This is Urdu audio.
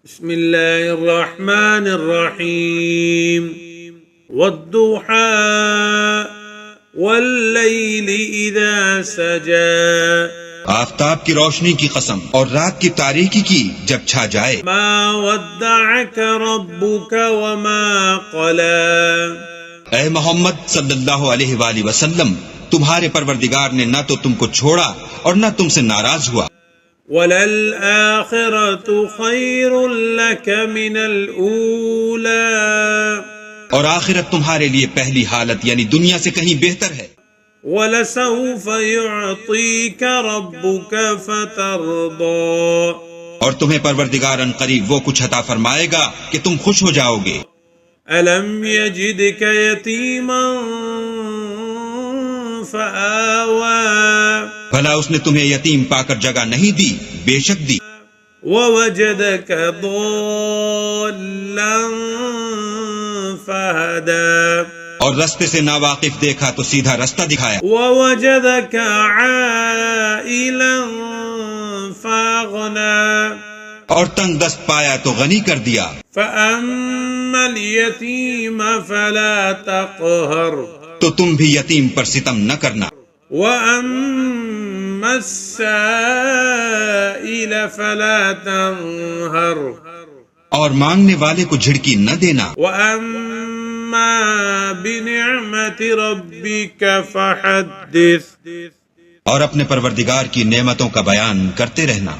بسم اللہ الرحمن الرحیم والضحى واللیل اذا سجى، آفتاب کی روشنی کی قسم اور رات کی تاریکی کی جب چھا جائے۔ ما ودعك ربك وما قلى، اے محمد صلی اللہ علیہ وآلہ وسلم، تمہارے پروردگار نے نہ تو تم کو چھوڑا اور نہ تم سے ناراض ہوا۔ وَلَلْآخِرَةُ خَيْرٌ لَكَ مِنَ الْأُولَى، اور آخرت تمہارے لیے پہلی حالت یعنی دنیا سے کہیں بہتر ہے۔ وَلَسَوْفَ يُعْطِيكَ رَبُّكَ فَتَرْضَى، اور تمہیں پروردگار ان قریب وہ کچھ عطا فرمائے گا کہ تم خوش ہو جاؤ گے۔ أَلَمْ يَجِدْكَ يَتِيمًا فَآوَى، بھلا اس نے تمہیں یتیم پا کر جگہ نہیں دی؟ بے شک دی۔ وَوَجَدَكَ ضَالًّا فَهَدَى، اور رستے سے ناواقف دیکھا تو سیدھا رستہ دکھایا۔ وَوَجَدَكَ عَائِلًا فَأَغْنَى، اور تنگ دست پایا تو غنی کر دیا۔ فَأَمَّا الْيَتِيمَ فَلَا تَقْهَرْ، تو تم بھی یتیم پر ستم نہ کرنا۔ وَأَمَّا السَّائِلَ فَلَا تَنْهَرْ، اور مانگنے والے کو جھڑکی نہ دینا۔ وَأَمَّا بِنِعْمَةِ رَبِّكَ فَحَدِّثْ، اور اپنے پروردگار کی نعمتوں کا بیان کرتے رہنا۔